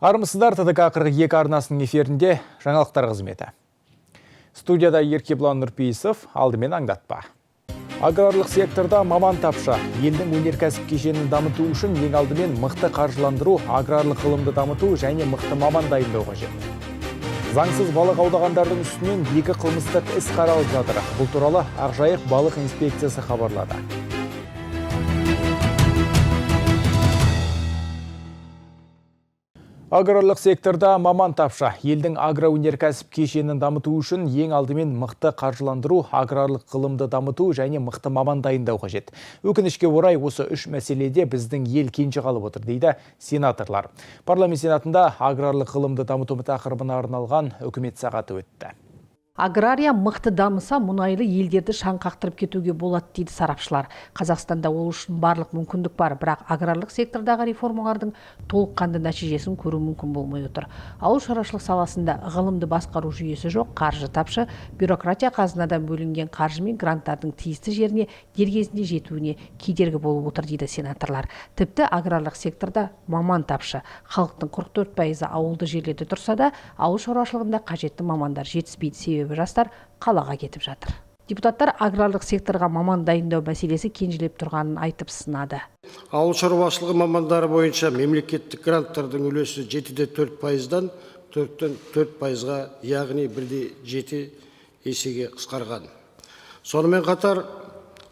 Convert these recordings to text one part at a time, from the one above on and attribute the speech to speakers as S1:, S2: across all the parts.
S1: Армысыздар, ТДК 42 арнасының эфирінде жаңалықтар қызметі. Студияда Еркеблан Нұрпейісов, алдымен аңдатпа. Аграрлық секторда маман тапшы. Елдің өнеркәсіп кешенін дамыту үшін ең алдымен мықты қаржыландыру, аграрлық ғылымды дамыту және мықты маман дайындау қажет. Заңсыз балық аулағандардың үстінен 2 қылмыстық іс қаралып жатыр. Бұл туралы Ақжайық балық инспекциясы хабарлады. Аграрлық секторда маман тапшы. Елдің агроөнеркәсіп кешенін дамыту үшін ең алдымен мықты қаржыландыру, аграрлық ғылымды дамыту және мықты маман дайындау қажет. Өкінішке орай осы үш мәселеде біздің ел кенже қалып отыр, дейді сенаторлар. Парламент сенатында аграрлық ғылымды дамыту тақырыбына арналған үкімет сағаты өтті.
S2: Агрария мықты дамыса, мұнайлы елдерді шаң қақтырып кетуге болады, дейді сарапшылар. Қазақстанда ол үшін барлық мүмкіндік бар, бірақ аграрлық сектордағы реформалардың толыққанды нәтижесін көру мүмкін болмай отыр. Ауыл шаруашылық саласында ғылымды басқару жүйесі жоқ, қаржы тапшы, бюрократия қазынадан бөлінген қаржы мен гранттардың тиісті жеріне дер кезінде жетуіне кедергі болып отыр, дейді сенаторлар. Тіпті аграрлық секторда маман тапшы. Халықтың 44% ауылды жерлерде тұрса да, ауыл шаруашылығында қажетті мамандар жетіспейді, жастар қалаға кетіп жатыр. Депутаттар аграрлық секторға маман дайындау мәселесі кенжелеп тұрғанын айтып сынады.
S3: Ауыл шаруашылығы мамандары бойынша мемлекеттік гранттардың үлесі 7,4%-дан 4,4%-ға, яғни 1,7 есеге қысқарған. Сонымен қатар,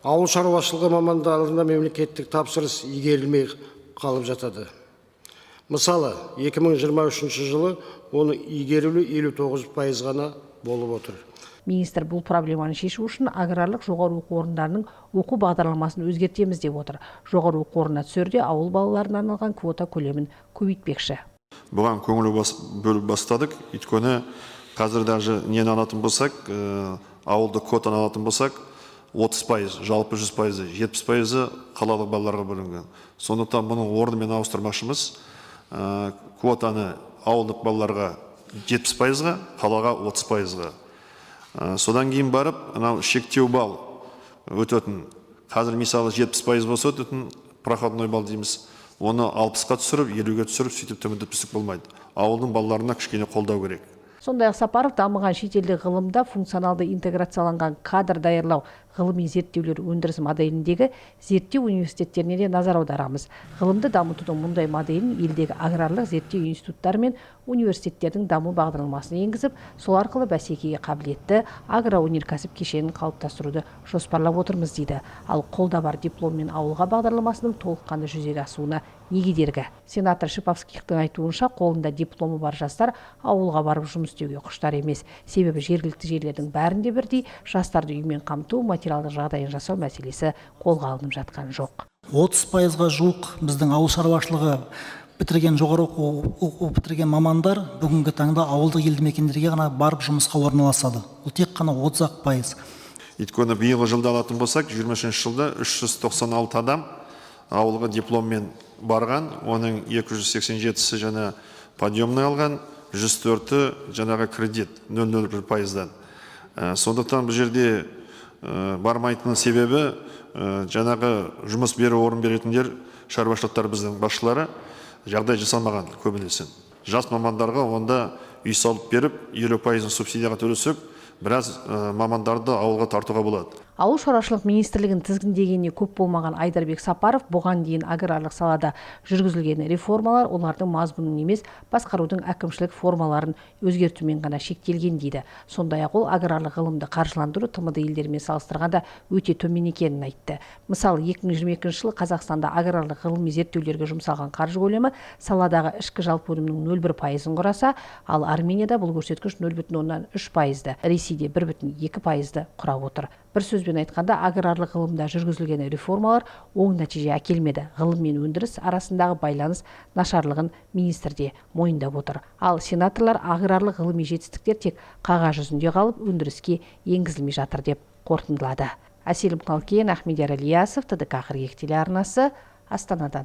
S3: ауыл шаруашылығы мамандарына мемлекеттік тапсырыс игерілмей қалып жатады. Мысалы, 2023 жылы оны игерілу 59% ғана болып отыр.
S2: Министр бұл проблеманы шешу үшін аграрлық жоғары оқу орындарының оқу бағдарламасын өзгертеміз деп отыр. Жоғары оқу орнына түсерде ауыл балаларына арналған квота көлемін көбейтпекші.
S4: Бұған көңіл бөліп бастадық. Өйткені қазір даже нені алатын болсақ, ауылды квотаны алатын болсақ, 30%, жалпы 100%, 70% қалалық балаларға бөлінген. Сондықтан бұның орнымен ауыстырмақшымыз. Квотаны ауылдық балаларға 70%-ға, қалаға 30%-ға. Содан кейін барып, шектеу бал өтетін. Қазір мысалы 70% болса өтетін проходной бал дейміз. Оны 60-қа түсіріп, 50-ге түсіріп, сөйтіп төмендеп түсік болмайды. Ауылдың балаларына кішкене қолдау керек.
S2: Сондай-ақ Сапаров дамыған шетелдік ғылымда функционалды интеграцияланған кадр даярлау ғылыми зерттеулер өндіріс моделіндегі зерттеу университеттеріне де назар аударамыз. Ғылымды дамытудың мұндай моделін елдегі аграрлық зерттеу институттары мен университеттердің даму бағдарламасына енгізіп, сол арқылы бәсекеге қабілетті агроөнеркәсіп кешенін қалыптастыруды жоспарлап отырмыз, дейді. Ал қолда бар дипломмен ауылға бағдарламасының толыққанды жүзеге асуына не кедергі? Сенатор Шиповскихтің айтуынша, қолында дипломы бар жастар ауылға барып жұмыс істеуге құштар емес. Себебі жергілікті жерлердің бәрінде бірдей жастарды үймен қамту, материалдық жағдайын жасау мәселесі қолға алынып жатқан жоқ.
S5: 30%-ға жуық біздің ауыл шаруашылығы бітірген, жоғары оқу бітірген мамандар бүгінгі таңда ауылдық елді мекендерге ғана барып жұмысқа орналасады. Бұл тек қана 30%.
S4: Өйткені биылғы жылда алатын болсақ, 23 жылда 396 адам ауылға дипломмен барған, оның 287-сі жаңа подъемный алған, 104-ті жаңағы кредит 0,01%-дан. Сондықтан бұл жерде бармайтын себебі жаңағы жұмыс беру орын беретіндер шаруашылықтар біздің басшылары жағдай жасалмаған көбінесе. Жас мамандарға онда үй салып беріп, 50% субсидияға төлесек, біраз мамандарды ауылға тартуға болады.
S2: Ауыл шаруашылық министрлігін тізгіндегеніне көп болмаған Айдарбек Сапаров бұған дейін аграрлық салада жүргізілген реформалар олардың мазмұнын емес, басқарудың әкімшілік формаларын өзгертумен ғана шектелген, дейді. Сондай-ақ ол аграрлық ғылымды қаржыландыру тмд елдерімен салыстырғанда өте төмен екенін айтты. Мысалы, 2022 жылы Қазақстанда аграрлық ғылыми зерттеулерге жұмсалған қаржы көлемі саладағы ішкі жалпы өнімнің 0,1%-ын құраса, ал Арменияда бұл көрсеткіш 0,3%-ды, Ресейде 1,2%-ды құрап отыр. Бір сөзбен айтқанда, аграрлық ғылымда жүргізілген реформалар оң нәтиже әкелмеді. Ғылым мен өндіріс арасындағы байланыс нашарлығын министр де мойындап отыр. Ал сенаторлар аграрлық ғылыми жетістіктер тек қағаз жүзінде қалып, өндіріске енгізілмей жатыр деп қорытындылады. Әселім Қалкен, Ахмедияр Ильясов, ТДК 42 телеарнасы, Астанадан.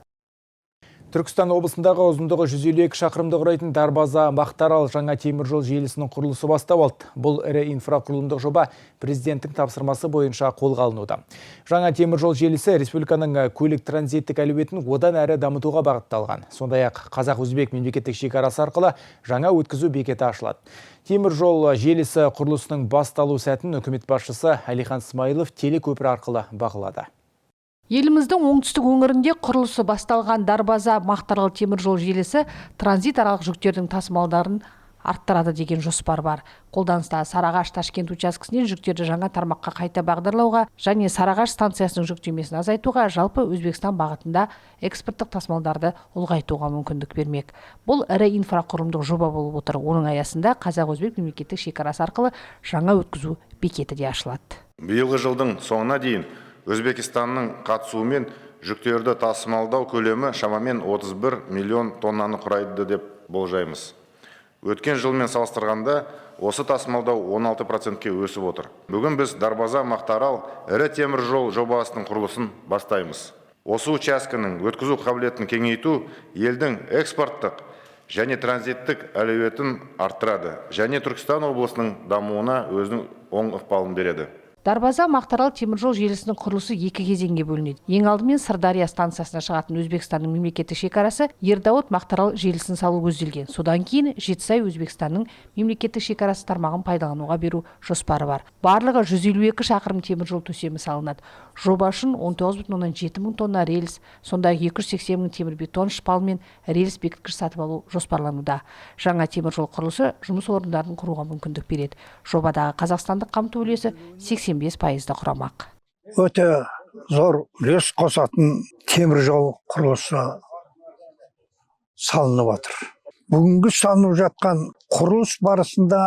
S1: Түркістан облысындағы ұзындығы 152 шақырымды құрайтын Дарбаза Мақтаарал жаңа теміржол желісінің құрылысы бастап алды. Бұл ірі инфрақұрылымдық жоба президенттің тапсырмасы бойынша қолға алынуда. Жаңа теміржол желісі республиканың көлік транзиттік әлеуетін одан әрі дамытуға бағытталған. Сондай-ақ Қазақ-Өзбек мемлекеттік шекарасы арқылы жаңа өткізу бекеті ашылады. Теміржол желісі құрылысының басталу сәтін үкімет басшысы Әлихан Смайылов телекөпір арқылы бақылады.
S2: Еліміздің оңтүстік өңірінде құрылысы басталған Дарбаза Мақтаарал теміржол желісі транзит аралық жүктердің тасымалдарын арттырады деген жоспар бар. Қолданыста Сарыағаш Ташкент учаскесінен жүктерді жаңа тармаққа қайта бағдарлауға және Сарыағаш станциясының жүктемесін азайтуға, жалпы Өзбекстан бағытында экспорттық тасымалдарды ұлғайтуға мүмкіндік бермек. Бұл ірі инфрақұрылымдық жоба болып отыр. Оның аясында Қазақ-Өзбек мемлекеттік шекарасы арқылы жаңа өткізу бекеті де ашылады.
S6: Биылғы жылдың соңына дейін Өзбекстанның қатысуымен жүктерді тасымалдау көлемі шамамен 31 миллион тоннаны құрайды деп болжаймыз. Өткен жылмен салыстырғанда осы тасымалдау 16%-ке өсіп отыр. Бүгін біз Дарбаза Мақтаарал ірі темір жол жобасының құрылысын бастаймыз. Осы учаскенің өткізу қабілетін кеңейту елдің экспорттық және транзиттік әлеуетін арттырады және Түркістан облысының дамуына өзінің оң ықпалын береді.
S2: Дарбаза Мақтаарал теміржол желісінің құрылысы екі кезеңге бөлінеді. Ең алдымен Сырдария станциясына шығатын Өзбекстанның мемлекеттік шекарасы Ердауыт Мақтаарал желісін салу көзделген. Содан кейін Жетісай Өзбекстанның мемлекеттік шекарасы тармағын пайдалануға беру жоспары бар. Барлығы 152 шақырым теміржол төсемі салынады. Жоба үшін 19,7 мың тонна рельс, сондай 280 мың темірбетон шпал мен рельс бекіткіш сатып алу жоспарлануда. Жаңа теміржол құрылысы жұмыс орындарын құруға мүмкіндік береді. Жобадағы қазақстандық қамту үлесі 85%-ді құрамақ.
S7: Өте зор үлес қосатын теміржол құрылысы салынып жатыр. Бүгінгі салынып жатқан құрылыс барысында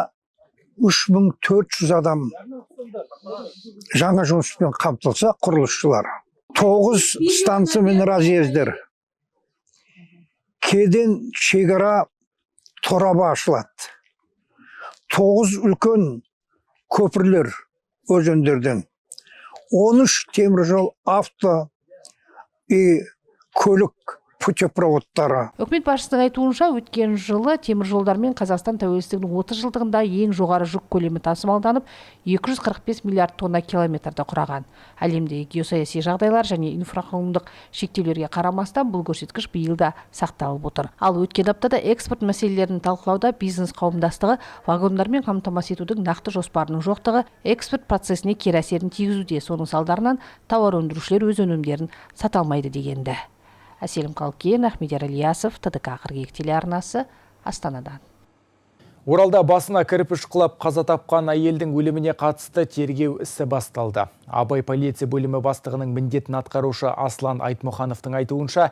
S7: 3400 адам жаңа жұмыспен қамтылса, құрылысшылар. 9 станция мен разъездер. Кеден шекара торабы ашылады. 9 үлкен көпірлер өзендерден. 13 теміржол авто и көлік путепроводтары.
S2: Үкімет басшысының айтуынша, өткен жылы теміржолдармен Қазақстан тәуелсіздігінің 30 жылдығында ең жоғары жүк көлемі тасымалданып, 245 миллиард тонна километрді құраған. Әлемдегі геосаяси жағдайлар және инфрақұрылымдық шектеулерге қарамастан бұл көрсеткіш биылда сақталып отыр. Ал өткен аптада экспорт мәселелерін талқылауда бизнес қауымдастығы вагондармен қамтамасыз етудің нақты жоспарының жоқтығы экспорт процесіне кері әсерін тигізуде. Соның салдарынан тауар өндірушілер өз өнімдерін сата алмайды дегенді. Әселім Қалкен, Ахмедияр Ильясов, ТДК қырғиық телеарнасы, Астанадан.
S1: Оралда басына кірпіш құлап қаза тапқан әйелдің өліміне қатысты тергеу ісі басталды. Абай полиция бөлімі бастығының міндетін атқарушы Аслан Айтмұхановтың айтуынша,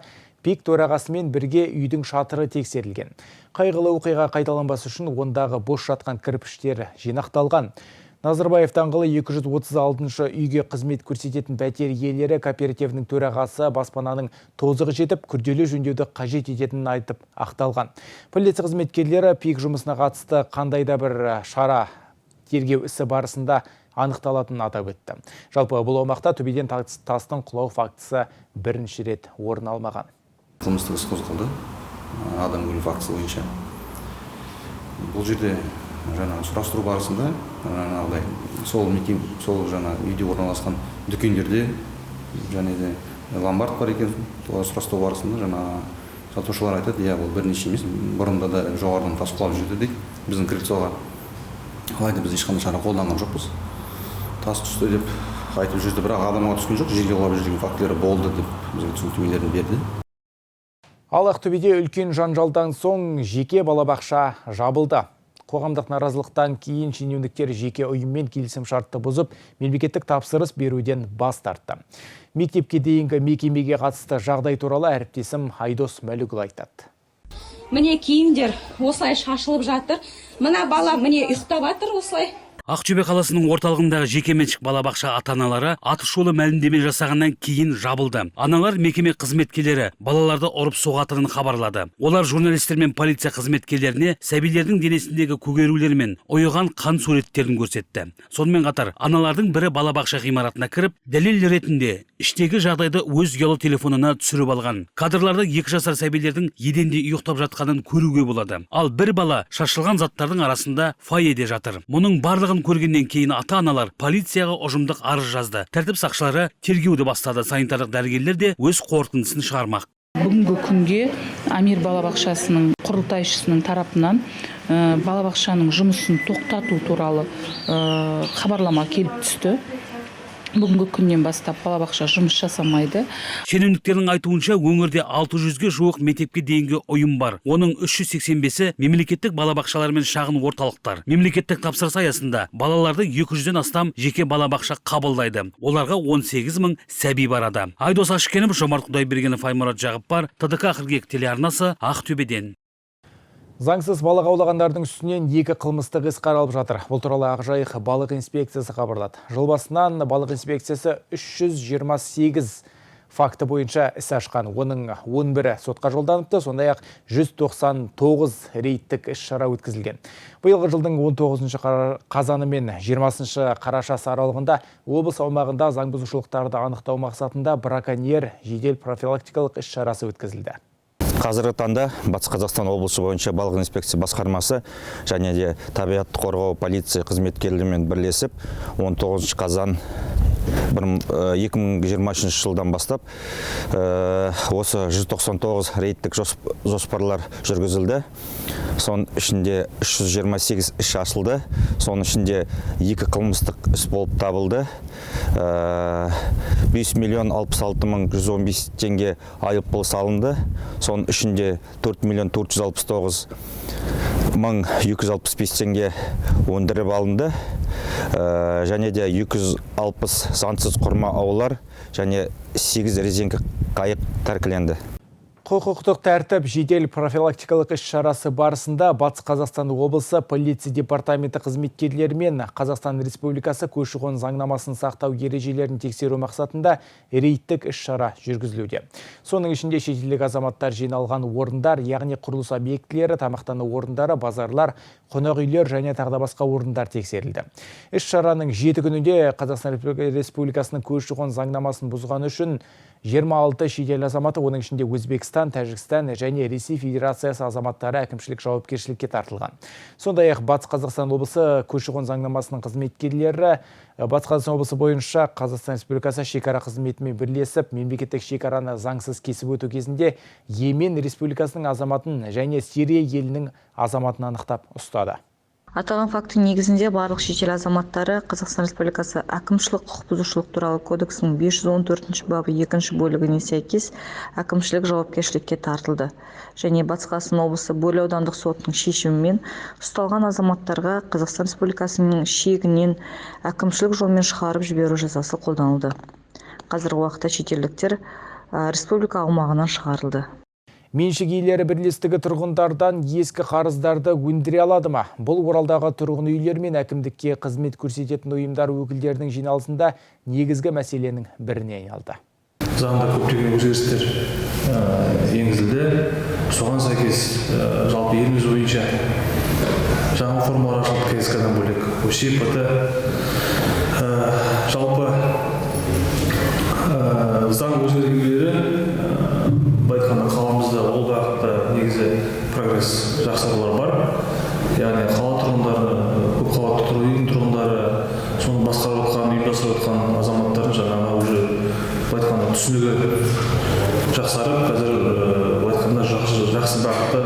S1: пик төрағасымен бірге үйдің шатыры тексерілген. Қайғылы оқиға қайталанбас үшін ондағы бос жатқан кірпіштер жинақталған. Назарбаев даңғылы 236-шы үйге қызмет көрсететін пәтер иелері кооперативінің төрағасы баспананың тозығы жетіп, күрделі жөндеуді қажет ететінін айтып ақталған. Полиция қызметкерлері пик жұмысына қатысты қандай да бір шара тергеу ісі барысында анықталатынын атап өтті. Жалпы бұл аумақта төбеден тастың құлау фактісі бірінші рет орын алмаған.
S8: Қылмыстық іс қозғалды, адам өлім фактісі бойынша. Бұл жерде жаңа сұрастыру барысында сол үйде орналасқан дүкендерде және де ломбард бар екен. Сұрастыру барысында жаңа сатушылар айтады, бұл бірнеше емес, бұрында да жоғарыдан тас құлап жүрді дейді. Біздің крыльцоға алайда біз ешқандай шара қолданған жоқпыз. Тас түсті деп айтып жүрді, бірақ адамға түскен жоқ, жерге құлап жүрген фактілері болды деп бізге түсініктемелерін берді.
S1: Ал Ақтөбеде үлкен жанжалдан соң жеке балабақша жабылды. Қоғамдық наразылықтан кейін шенеуніктер жеке ұйыммен келісім шартты бұзып, мемлекеттік тапсырыс беруден бас тартты. Мектепке дейінгі мекемеге қатысты жағдай туралы әріптесім Айдос Мәлікұлы айтады.
S9: Міне киімдер осылай шашылып жатыр. Мына бала міне ұйықтап жатыр осылай. Ақтөбе қаласының орталығындағы жекеменшік балабақша ата-аналары атышулы мәлімдеме жасағаннан кейін жабылды. Аналар мекеме қызметкерлері балаларды ұрып соғатынын хабарлады. Олар журналистер мен полиция қызметкерлеріне сәбилердің денесіндегі көгерулер мен ойыған қан суреттерін көрсетті. Сонымен қатар аналардың бірі балабақша ғимаратына кіріп, дәлел ретінде іштегі жағдайды өз ұялы телефонына түсіріп алған. Кадрларда 2 жасар сәбилердің еденде ұйықтап жатқанын көруге болады. Ал бір бала шашылған заттардың арасында фойеде жатыр. Мұның барлығын көргеннен кейін ата-аналар полицияға ұжымдық арыз жазды. Тәртіп сақшылары тергеуді бастады. Санитарлық дәрігерлер де өз қорытындысын шығармақ.
S10: Бүгінгі күнге Амир балабақшасының құрылтайшысының тарапынан балабақшаның жұмысын тоқтату туралы хабарлама келіп түсті. Бүгінгі күннен бастап балабақша жұмыс жасамайды.
S9: Шенеуніктердің айтуынша өңірде 600-ге жуық мектепке дейінгі ұйым бар. Оның 385-і мемлекеттік балабақшалар мен шағын орталықтар. Мемлекеттік тапсырыс аясында балаларды 200-ден астам жеке балабақша қабылдайды. Оларға 18 мың сәби барады. Айдос Ашкенов, Жомарт Құдайбергенов, Аймұрат Жағыппар, ТДК қыркүйек телеарнасы, Ақтөбеден.
S1: Заңсыз балық аулағандардың үстінен 2 қылмыстық іс қаралып жатыр. Бұл туралы Ақжайық балық инспекциясы хабарлады. Жыл басынан балық инспекциясы 328 факті бойынша іс ашқан. Оның 11-і сотқа жолданыпты, сондай-ақ 199 рейдтік іс-шара өткізілген. Биылғы жылдың 19 қазаны мен 20 қарашасы аралығында облыс аумағында заң бұзушылықтарды анықтау мақсатында браконьер жедел профилактикалық іс-шарасы өткізілді.
S11: Қазіргі таңда Батыс Қазақстан облысы бойынша балық инспекция басқармасы және де табиғатты қорғау полиция қызметкерлерімен бірлесіп 19 қазан 2023 жылдан бастап осы 199 рейдтік жоспарлар жүргізілді. Соның ішінде 328 іс ашылды. Соның ішінде 2 қылмыстық іс болып табылды. 5.066.115 теңге айыппұл салынды. Соның ішінде 4.469.265 теңге өндіріп алынды. Және де 260 заңсыз құрма аулар және 8 резеңкі қайық тәркіленді.
S1: Құқықтық тәртіп жедел профилактикалық іс-шарасы барысында Батыс Қазақстан облысы полиция департаменті қызметкерлері мен Қазақстан Республикасы көші-қон заңнамасын сақтау ережелерін тексеру мақсатында рейдтік іс-шара жүргізілуде. Соның ішінде шетелдік азаматтар жиналған орындар, яғни құрылыс объектілері, тамақтану орындары, базарлар, қонақ үйлер және тағы басқа орындар тексерілді. Іс-шараның 7 күнінде Қазақстан Республикасының көші-қон заңнамасын бұзғаны үшін 26 шетел азаматы, оның ішінде Өзбекстан, Тәжікстан және Ресей Федерациясы азаматтары әкімшілік жауапкершілікке тартылған. Сондай-ақ Батыс Қазақстан облысы көші-қон заңнамасының қызметкерлері Батыс Қазақстан облысы бойынша Қазақстан Республикасы шекара қызметімен бірлесіп, мемлекеттік шекараны заңсыз кесіп өту кезінде Йемен Республикасының азаматын және Сирия елінің азаматын анықтап ұстады.
S12: Аталған факті негізінде барлық шетел азаматтары Қазақстан Республикасы әкімшілік құқық бұзушылық туралы кодексінің 514 бабы 2 бөлігіне сәйкес әкімшілік жауапкершілікке тартылды. Және Батыс Қазақстан облысы Бөрлі аудандық сотының шешімімен ұсталған азаматтарға Қазақстан Республикасының шегінен әкімшілік жолмен шығарып жіберу жазасы қолданылды. Қазіргі уақытта шетелдіктер республика аумағынан шығарылды.
S1: Меншік иелері бірлестігі тұрғындардан ескі қарыздарды өндіре алады ма? Бұл Оралдағы тұрғын үйлер мен әкімдікке қызмет көрсететін ұйымдар өкілдерінің жиналысында негізгі мәселенің біріне айналды.
S13: Заңда көптеген өзгерістер енгізілді. Соған сәйкес жалпы еліміз бойынша жаңа формалар ашылды. КСК-дан бөлек ОСИП-ті жалпы заң өзгергендері айтқанда қаламызда ол бағытта негізі прогресс жақсарулар бар. Яғни қала тұрғындары, көп қабатты тұрғын үйдің тұрғындары, соны басқарып отқан, ұйымдастырып отқан азаматтардың жаңағы уже айтқанда түсінігі жақсарып, қазір айтқанда жақсы бағытта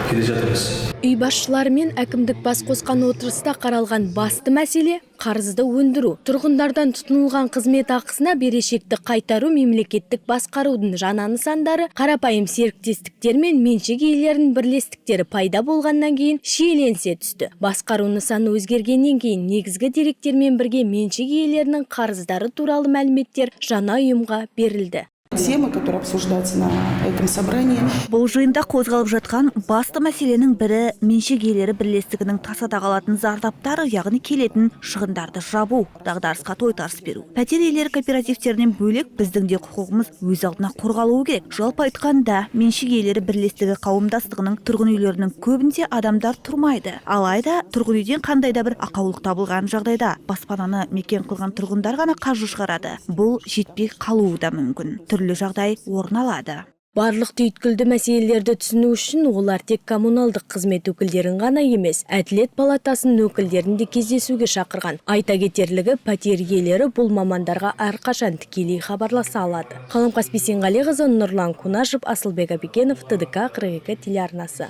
S13: келе жатырмыз.
S14: Үй басшылары мен әкімдік бас қосқан отырыста қаралған басты мәселе қарызды өндіру. Тұрғындардан тұтынылған қызмет ақысына берешекті қайтару мемлекеттік басқарудың жаңа нысандары, қарапайым серіктестіктер мен меншік иелерінің бірлестіктері пайда болғаннан кейін шиеленісе түсті. Басқару нысаны өзгергеннен кейін негізгі деректермен бірге меншік иелерінің қарыздары туралы мәліметтер жаңа ұйымға берілді.
S10: Тема, которая обсуждается на этом собрании.
S15: Бұл жиында қозғалып жатқан басты мәселенің бірі меншік иелері бірлестігінің тасада қалатын зардаптары, яғни келетін шығындарды жабу, дағдарысқа тойтарыс беру. Пәтер иелері кооперативтерінен бөлек біздің де құқығымыз өз алдына қорғалуы керек. Жалпы айтқанда, меншік иелері бірлестігі қауымдастығының тұрғын үйлерінің көбінде адамдар тұрмайды. Алайда тұрғын үйден қандай да бір ақаулық табылған жағдайда баспананы мекен қылған тұрғындар ғана қаржы шығарады. Бұл жетпей қалуы да мүмкін. Түрлі жағдай орын алады.
S14: Барлық түйткілді мәселелерді түсіну үшін олар тек коммуналдық қызмет өкілдерін ғана емес, әділет палатасының өкілдерін де кездесуге шақырған. Айта кетерлігі, пәтер иелері бұл мамандарға әрқашан тікелей хабарласа алады. Қаламқас Бейсенғалиқызы, Нұрлан Кунашев, Асылбек Абекенов, ТДК 42 телеарнасы.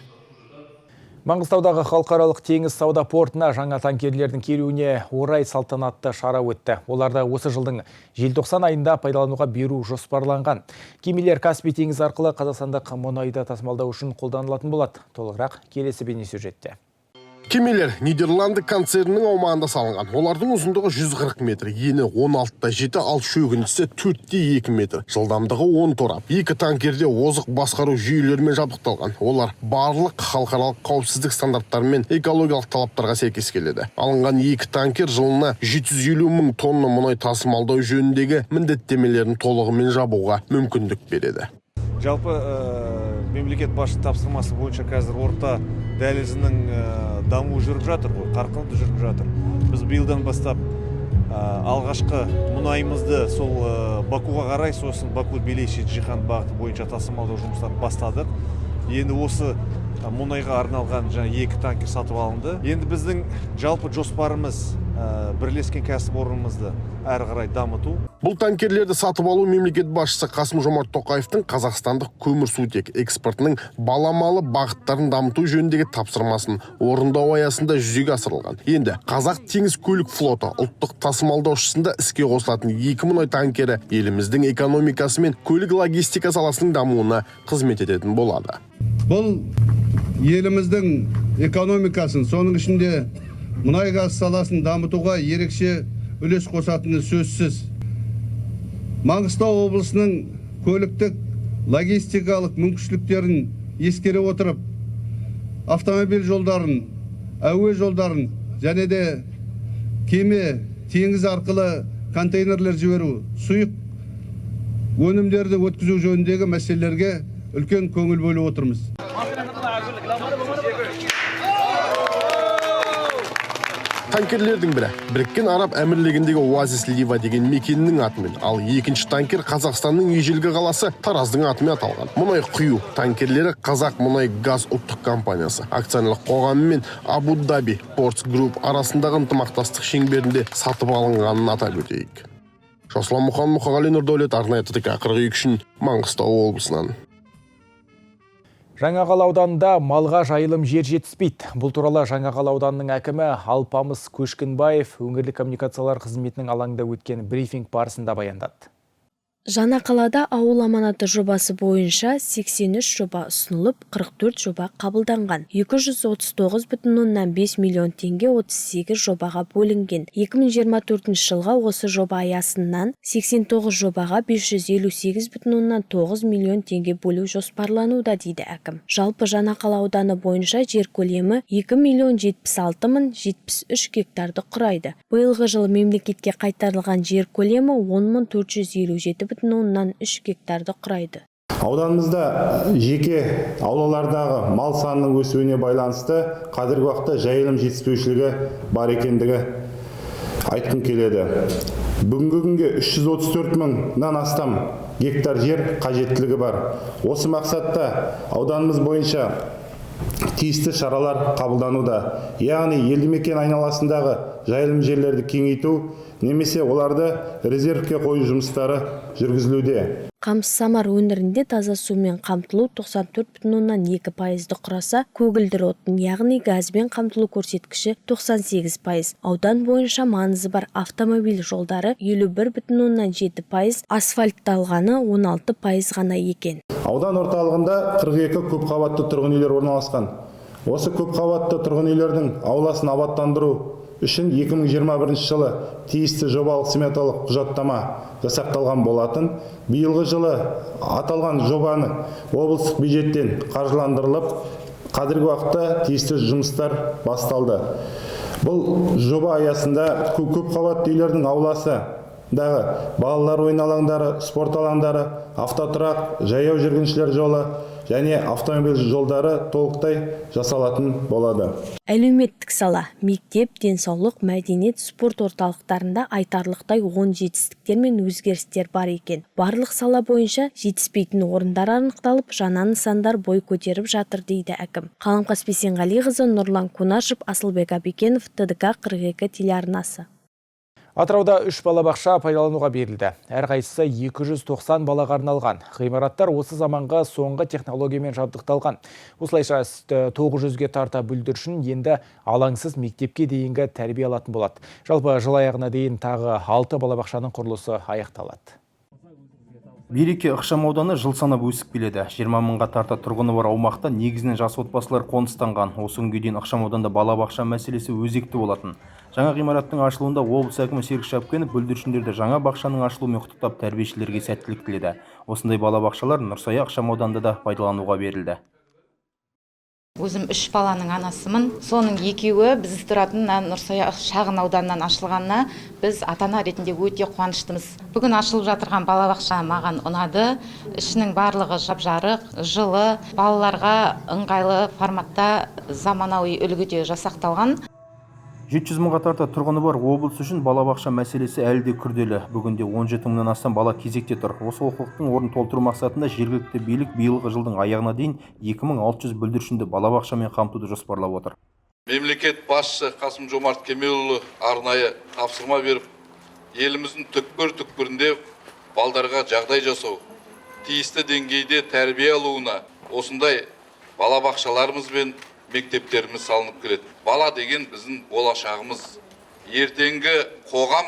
S1: Маңғыстаудағы халықаралық теңіз сауда портына жаңа танкерлердің келуіне орай салтанатты шара өтті. Оларды осы жылдың желтоқсан айында пайдалануға беру жоспарланған. Кемелер Каспий теңіз арқылы қазақстандық мұнайды тасымалдау үшін қолданылатын болады. Толығырақ келесі бейнесюжетте.
S16: Кемелер Нидерланды концернінің аумағында салынған. Олардың ұзындығы 140 метр, ені 16,7, ал шөгіндісі 4,2 метр. Жылдамдығы 10 торап. Екі танкерде озық басқару жүйелерімен жабдықталған. Олар барлық халықаралық қауіпсіздік стандарттары мен экологиялық талаптарға сәйкес келеді. Алынған екі танкер жылына 750 мың тонна мұнай тасымалдау жөніндегі міндеттемелерін толығымен жабуға мүмкіндік береді.
S17: Жалпы мемлекет басшы тапсырмасы бойынша қазір орта дәлізінің дамуы жүріп жатыр, қарқынды жүріп жатыр. Біз биылдан бастап алғашқы мұнайымызды сол Бакуға қарай, сосын Баку-Тбилиси-Джихан бағыты бойынша тасымалдау жұмыстарын бастадық. Енді осы мұнайға арналған екі танкер сатып алынды. Енді біздің жалпы жоспарымыз бірлескен кәсіпорнымызды әрі қарай дамыту.
S16: Бұл танкерлерді сатып алу мемлекет басшысы Қасым-Жомарт Тоқаевтың қазақстандық көмірсутек экспортының баламалы бағыттарын дамыту жөніндегі тапсырмасын орындау аясында жүзеге асырылған. Енді Қазақ теңіз көлік флоты ұлттық тасымалдаушысында іске қосылатын екі мұнай танкері еліміздің экономикасы мен көлік логистика саласының дамуына қызмет ететін болады.
S18: Бұл еліміздің экономикасын, соның ішінде мұнай газ саласын дамытуға ерекше үлес қосатыны сөзсіз. Маңғыстау облысының көліктік логистикалық мүмкіншіліктерін ескере отырып, автомобиль жолдарын, әуе жолдарын және де кеме, теңіз арқылы контейнерлер жіберу, сұйық өнімдерді өткізу жөніндегі мәселелерге үлкен көңіл бөліп отырмыз.
S16: Танкерлердің бірі Біріккен Араб Әмірлігіндегі Оазис Лива деген мекеннің атымен, ал екінші танкер Қазақстанның ежелгі қаласы Тараздың атымен аталған. Мұнай құю танкерлері Қазақ мұнай газ ұлттық компаниясы акционерлік қоғамы мен Абу Даби Портс Групп арасындағы ынтымақтастық шеңберінде сатып алынғанын атап өтейік. Жасұлан Мұқан, Мұқағали Нұрдәулет, арнайы ТДК 42 үшін Маңғыстау облысынан.
S1: Жаңақала ауданында малға жайылым жер жетіспейді. Бұл туралы Жаңақала ауданының әкімі Алпамыс Көшкінбаев өңірлік коммуникациялар қызметінің алаңында өткен брифинг барысында баяндады.
S14: Жаңақалада ауыл аманаты жобасы бойынша 83 жоба ұсынылып, 44 жоба қабылданған. 239,5 миллион теңге 38 жобаға бөлінген. 2024 жылға осы жоба аясынан 89 жобаға 558,9 миллион теңге бөлу жоспарлануда, дейді әкім. Жалпы Жаңақала ауданы бойынша жер көлемі 2,076,073 гектарды құрайды. Биылғы жылы мемлекетке қайтарылған жер көлемі 10,457,3 гектарды құрайды.
S19: Ауданымызда жеке аулалардағы мал санының өсуіне байланысты қазіргі уақытта жайылым жетіспеушілігі бар екендігі айтқым келеді. Бүгінгі күнге 334 мыңнан астам гектар жер қажеттілігі бар. Осы мақсатта ауданымыз бойынша тиісті шаралар қабылдануда. Яғни елді мекен айналасындағы жайылым жерлерді кеңейту немесе оларды резервке қою жұмыстары жүргізілуде.
S14: Қамыс-самар өңірінде таза сумен қамтылу 94,2%-ды құраса, көгілдір отын, яғни газбен қамтылу көрсеткіші 98%. Аудан бойынша маңызы бар автомобиль жолдары 51,7%, асфальтталғаны 16% ғана екен.
S19: Аудан орталығында 42 көпқабатты тұрғын үйлер орналасқан. Осы көпқабатты тұрғын үйлердің ауласын абаттандыру үшін 2021 жылы тиісті жобалық сметалық құжаттама жасақталған болатын. Биылғы жылы аталған жобаны облыстық бюджеттен қаржыландырылып, қазіргі уақытта тиісті жұмыстар басталды. Бұл жоба аясында көпқабатты үйлердің ауласы балалар ойын алаңдары, спорт алаңдары, автотұрақ, жаяу жүргіншілер жолы және автомобиль жолдары толықтай жасалатын болады.
S14: Әлеуметтік сала, мектеп, денсаулық, мәдениет, спорт орталықтарында айтарлықтай оң жетістіктер мен өзгерістер бар екен. Барлық сала бойынша жетіспейтін орындар анықталып, жаңа нысандар бой көтеріп жатыр дейді әкім. Қаламқас Бейсенғалиқызы, Нұрлан Кунашев, Асылбек Абекенов, ТДК 42 телеарнасы.
S1: Атырауда 3 балабақша пайдалануға берілді. Әрқайсысы 290 балаға арналған. Ғимараттар осы заманғы соңғы технологиямен жабдықталған. Осылайша 900-ге тарта бүлдіршін енді алаңсыз мектепке дейінгі тәрбие алатын болады. Жалпы жыл аяғына дейін тағы 6 балабақшаның құрылысы аяқталады.
S20: Береке ықшам ауданы жыл санап өсіп келеді. 20 мыңға тарта тұрғыны бар аумақта негізінен жас отбасылар қоныстанған. Осы күнге дейін ықшам ауданда балабақша мәселесі өзекті болатын. Жаңа ғимараттың ашылуында облыс әкімі Серік Шапкенов бүлдіршіндерді жаңа бақшаның ашылуымен құттықтап тәрбиешілерге сәттілік тіледі. Осындай балабақшалар Нұрсая ықшам ауданында да пайдалануға берілді.
S21: Өзім 3 баланың анасымын. Соның екеуі біз тұратын Нұрсая шағын ауданынан ашылғанына біз ата-ана ретінде өте қуаныштымыз. Бүгін ашылып жатырған балабақша маған ұнады. Ішінің барлығы жап-жарық, жылы, балаларға ыңғайлы форматта заманауи үлгіде жасақталған.
S20: 700 мыңға тарта тұрғыны бар облыс үшін балабақша мәселесі әлі де күрделі. Бүгінде 17 мыңнан астам бала кезекте тұр. Осы олқылықтың орнын толтыру мақсатында жергілікті билік биылғы жылдың аяғына дейін 2600 бүлдіршінді балабақшамен қамтуды жоспарлап отыр.
S22: Мемлекет басшысы Қасым-Жомарт Кемелұлы арнайы тапсырма беріп, еліміздің түкпір-түкпірінде балдарға жағдай жасау, тиісті деңгейде тәрбие алуына осындай балабақшаларымыз бен мектептеріміз салынып келеді. Бала деген біздің болашағымыз. Ертеңгі қоғам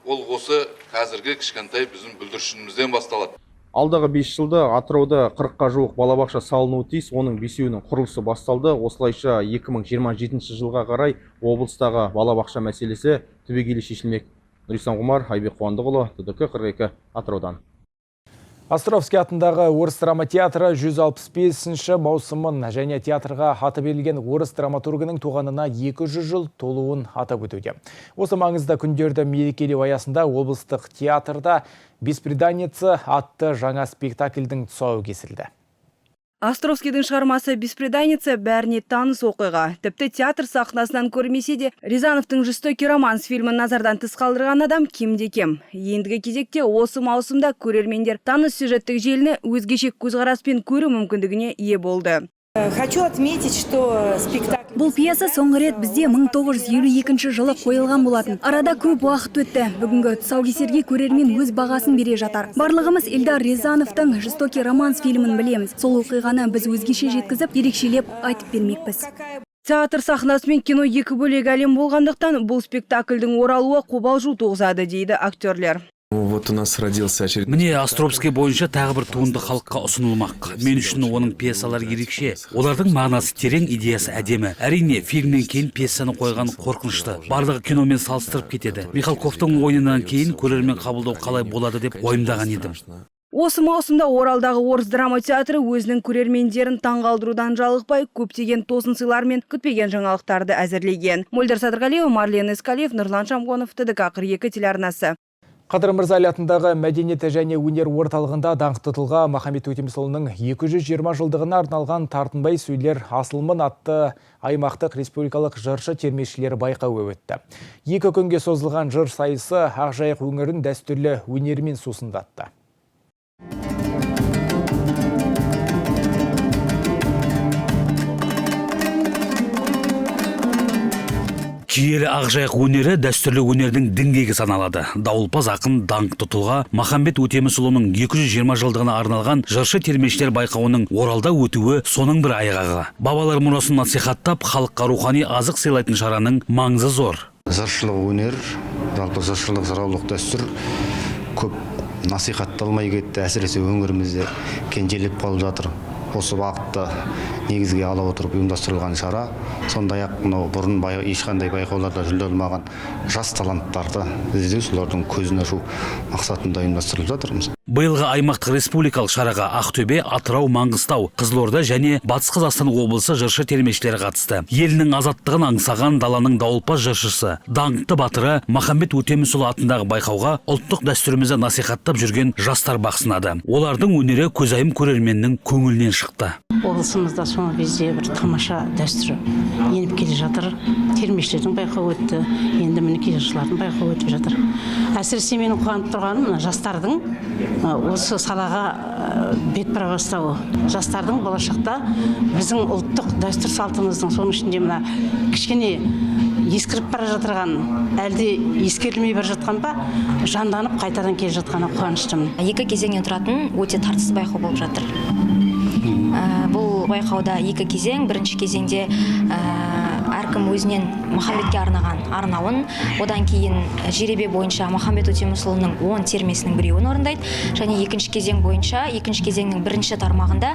S22: ол осы қазіргі кішкентай біздің бүлдіршінімізден басталады.
S20: Алдағы 5 жылда Атырауда 40-қа жуық балабақша салынуы тиіс, оның 5-інің құрылысы басталды. Осылайша 2027 жылға қарай облыстағы балабақша мәселесі түбегейлі шешілмек. Нұрислам Ғұмар, Айбек Қуандықұлы, ТДК 42 Атыраудан.
S1: Островский атындағы орыс драма театры 165-ші маусымын және театрға аты берілген орыс драматургінің туғанына 200 жыл толуын атап өтуде. Осы маңызды күндерді мерекелеу аясында облыстық театрда «Беспреданница» атты жаңа спектакльдің тұсауы кесілді.
S23: Островскийдің шығармасы «Беспреданница» бәріне таныс оқиға. Тіпті театр сахнасынан көрмесе де, Рязановтың «Жестокий романс» фильмін назардан тыс қалдырған адам кем-де-кем. Ендігі кезекте осы маусымда көрермендер таныс сюжеттік желіні өзгеше көзқараспен көру мүмкіндігіне ие болды.
S24: Хочу отметить, что спектакль...
S25: Бұл пьеса соңғы рет бізде 1952 жылы қойылған болатын. Арада көп уақыт өтті. Бүгінгі тұсаукесерге көрермен өз бағасын бере жатар. Барлығымыз Эльдар Рязановтың «Жестокий романс» фильмін білеміз. Сол оқиғаны біз өзгеше жеткізіп, ерекшелеп айтып бермекпіз.
S23: Театр сахнасы мен кино екі бөлек әлем болғандықтан бұл спектакльдің оралуы қобалжу туғызады дейді актерлер.
S26: Вот у нас родился очередной...
S9: Міне Островский бойынша тағы бір туынды халыққа ұсынылмақ. Мен үшін оның пьесалар ерекше. Олардың мағынасы терең, идеясы әдемі. Әрине, фильмнен кейін пьесаны қойған қорқынышты. Барлығы киномен салыстырып кетеді. Михалковтың ойынынан кейін көрермен қабылдау қалай болады деп ойымдаған едім.
S23: Осы маусымда Оралдағы орыс драма театры өзінің көрермендерін таңғалдырудан жалықпай, көптеген тосын сыйлар мен күтпеген жаңалықтарды әзірлеген. Мөлдір Садырғалиева, Марлен Ескалиев, Нұрлан Шамғонов, ТДК 42 телеарнасы.
S1: Қадыр Мырза атындағы мәдениеті және өнер орталығында даңқты тұлға Махамбет Өтемісұлының 220 жылдығына арналған тартынбай сөйлер асылымын атты аймақтық республикалық жыршы термешілері байқауы өтті. 2 күнге созылған жыр сайысы Ақжайық өңірін дәстүрлі өнермен сусындатты.
S9: Киелі Ақжайық өнері дәстүрлі өнердің діңгегі саналады. Дауылпаз ақын даңқты тұлға Махамбет Өтемісұлының 220 жылдығына арналған жыршы термешілер байқауының Оралда өтуі соның бір айғағы. Бабалар мұрасын насихаттап, халыққа рухани азық сыйлайтын шараның маңызы зор.
S27: Жыршылық өнер, жалпы жыршылық жыраулық дәстүр көп насихатталмай кетті, әсіресе өңірімізде кенжелеп қалып жатыр.
S2: осы бағытты негізге ала отырып ұйымдастырылған шара. Сондай-ақ мынау бұрын ешқандай байқауларда жүлде алмаған жас таланттарды іздеу, солардың көзін ашу мақсатында ұйымдастырылып жатырмыз.
S9: Биылғы аймақтық республикалық шараға Ақтөбе, Атырау, Маңғыстау, Қызылорда және Батыс Қазақстан облысы жыршы термешілері қатысты. Елінің азаттығын аңсаған даланың дауылпаз жыршысы, даңқты батыры Махамбет Өтемісұлы атындағы байқауға ұлттық дәстүрімізді насихаттап жүрген жастар бақ сынады. Олардың өнері көзайым көрерменнің көңілінен шықты.
S3: Облысымызда соңғы кезде бір тамаша дәстүр еніп келе жатыр. Термешілердің байқауы өтті, енді мінекей жыршылардың байқауы өтіп жатыр. Әсіресе менің қуанып тұрғаным жастардың осы салаға бет бұра бастауы. Жастардың болашақта біздің ұлттық дәстүр салтымыздың соның ішінде мына кішкене ескіріп бара жатырған, әлде ескерілмей бара жатқан ба, жанданып қайтадан келе жатқаны қуаныштымын.
S4: Екі кезеңнен тұратын өте тартысты байқау болып жатыр. Бұл байқауда екі кезең. Бірінші кезеңде әркім өзінен Махамбетке арнаған арнауын, одан кейін жеребе бойынша Махамбет Өтемісұлының 10 термесінің біреуін орындайды. Және екінші кезең бойынша, екінші кезеңнің бірінші тармағында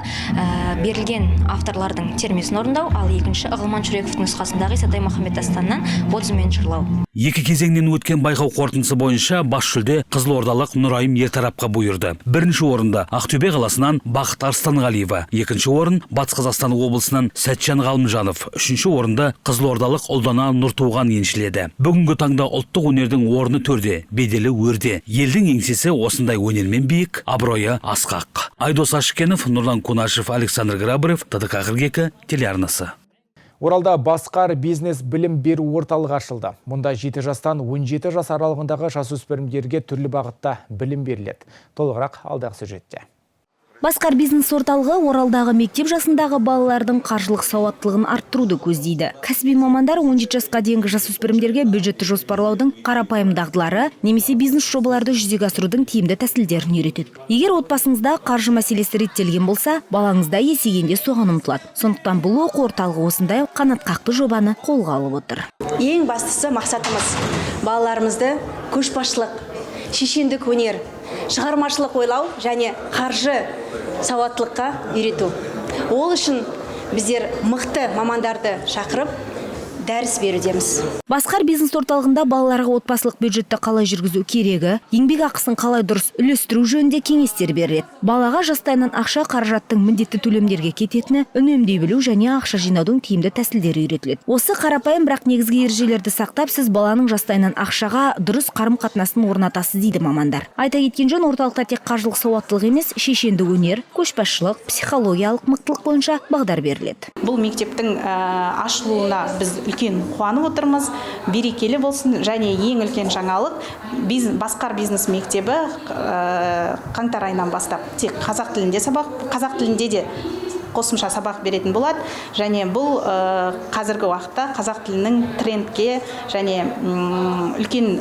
S4: берілген авторлардың термесін орындау, ал екінші Ығылман Шүрековтің нұсқасындағы Исатай Махамбет дастанынан Бодзумен жырлау.
S9: Екі кезеңнен өткен байқау қорытындысы бойынша бас жүлде қызылордалық Нұрайым Ертарапқа бұйырды. Бірінші орында Ақтөбе қаласынан Бақыт Арстанғалиева, екінші орын Батыс Қазақстан облысынан Сәтжан Ғалымжанов, үшінші орында қызылордалық Ұлдана Нұртуған еншіледі. Бүгінгі таңда ұлттық өнердің орны төрде, беделі өрде. Елдің еңсесі осындай өнермен биік, абыройы асқақ. Айдос Ашкенов, Нұрлан Кунашев, Александр Грабарев, ТДК 42 телеарнасы.
S1: Оралда Басқар бизнес білім беру орталығы ашылды. Мұнда 7 жастан 17 жас аралығындағы жасөспірімдерге түрлі бағытта білім беріледі. Толығырақ алдағы сюжетте.
S15: Басқар бизнес орталығы Оралдағы мектеп жасындағы балалардың қаржылық сауаттылығын арттыруды көздейді. Кәсіби мамандар 17 жасқа дейінгі жасөспірімдерге бюджетті жоспарлаудың қарапайым дағдылары немесе бизнес жобаларды жүзеге асырудың тиімді тәсілдерін үйретеді. Егер отбасыңызда қаржы мәселесі реттелген болса, балаңызда есейгенде соған ұмтылады. Сондықтан бұл оқу орталығы осындай қанатқақты жобаны қолға алып отыр.
S24: Ең бастысы мақсатымыз балаларымызды көшбасшылық, шешендік өнер, шығармашылық ойлау және қаржы сауаттылыққа үйрету. Ол үшін біздер мықты мамандарды шақырып дәріс берудеміз.
S15: Басқар бизнес орталығында балаларға отбасылық бюджетті қалай жүргізу керегі, еңбек ақысын қалай дұрыс үлестіру жөнінде кеңестер береді. Балаға жастайынан ақша қаражаттың міндетті төлемдерге кететіні, үнемдей білу және ақша жинаудың тиімді тәсілдері үйретіледі. Осы қарапайым бірақ негізгі ережелерді сақтап, сіз баланың жастайынан ақшаға дұрыс қарым-қатынасын орнатасыз дейді мамандар. Айта кеткен жөн, орталықта тек қаржылық сауаттылық емес, шешендік өнер, көшбасшылық, психологиялық мықтылық бойынша бағдар беріледі.
S10: Бұл мектептің ашылуына біз үлкен қуанып отырмыз. Берекелі болсын, және ең үлкен жаңалық Басқар бизнес мектебі қаңтар айынан бастап тек қазақ тілінде де қосымша сабақ беретін болады. Және бұл қазіргі уақытта қазақ тілінің трендке және үлкен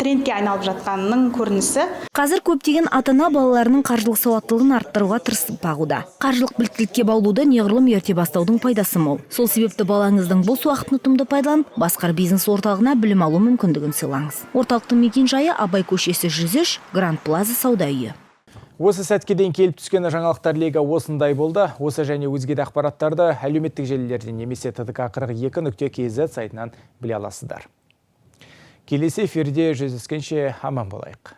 S10: трендке айналып жатқанының көрінісі.
S15: Қазір көптеген ата-ана балаларының қаржылық сауаттылығын арттыруға тырысып бағуда. Қаржылық біліктілікке баулуды неғұрлым ерте бастаудың пайдасы мол. Сол себепті балаңыздың бос уақытын ұтымды пайдаланып, Басқар бизнес орталығына білім алу мүмкіндігін сыйлаңыз. Орталықтың мекен-жайы Абай көшесі 103, Гранд Плаза сауда үйі.
S1: Осы сәтке дейін келіп түскен жаңалықтар легі осындай болды. Осы және өзге де ақпараттарды әлеуметтік желілерден немесе tdk42.kz сайтынан біле аласыздар. Келесі эфирде жүздескенше аман болайық.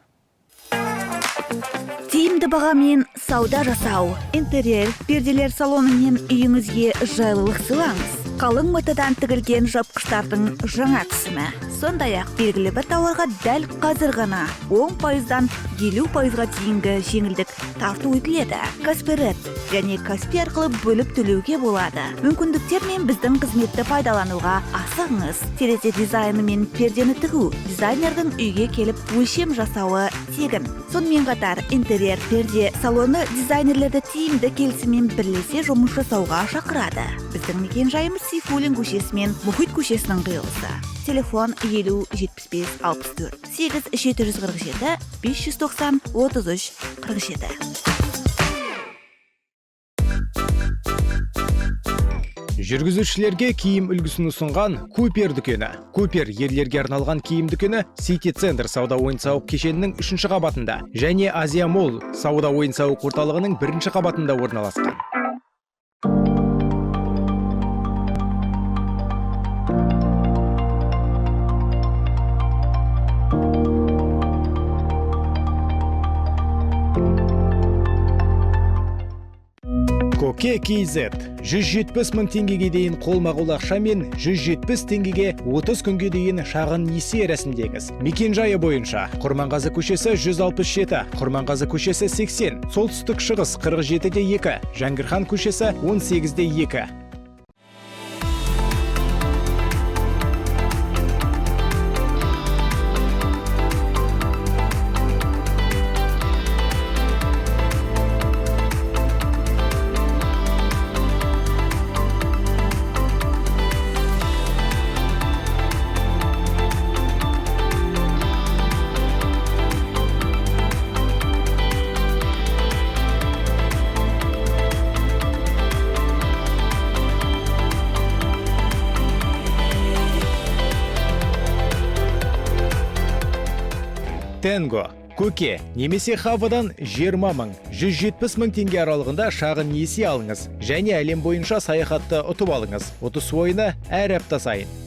S15: Тиімді бағамен сауда жасау, интерьер, перделер салонымен үйіңізге жайлылық сыйлаңыз. Қалың матадан тігілген жапқыштардың жаңа түсімі. Сондай-ақ белгілі бір тауарға дәл қазір ғана 10%-дан 50%-ға дейінгі жеңілдік тарту етіледі. Каспирет және Каспи арқылы бөліп төлеуге болады. Мүмкіндіктер мен біздің қызметті пайдалануға асығыңыз. Терезе дизайны мен пердені тігу, дизайнердің үйге келіп өлшем жасауы тегін. Сонымен қатар интерьер перде салоны дизайнерлерді тиімді келісімен бірлесе жұмыс жасауға шақырады. Біздің мекен-жайымыз Сейфуллин көшесі мен Мұхит көшесінің қиылысы. Телефон 50-75-64, 8-747 590-33-47.
S1: Жүргізушілерге киім үлгісін ұсынған Купер дүкені. Купер ерлерге арналған киім дүкені Сити Центр сауда ойын-сауық кешенінің 3-ші қабатында және Азия Молл сауда ойын-сауық орталығының 1-ші қабатында орналасқан. Коке KZ 170 мың теңгеге дейін қолма-қол ақша мен 170 теңгеге 30 күнге дейін шағын несие рәсімдеңіз. Мекен-жайы бойынша Құрманғазы көшесі 167, Құрманғазы көшесі 80, солтүстік шығыс 47-2, Жәңгірхан көшесі 18-2. Тенго, Көке немесе Хавадан 20 мың, 170 мың теңге аралығында шағын несие алыңыз және әлем бойынша саяхатты ұтып алыңыз. 30 ойыны әр апта сайын.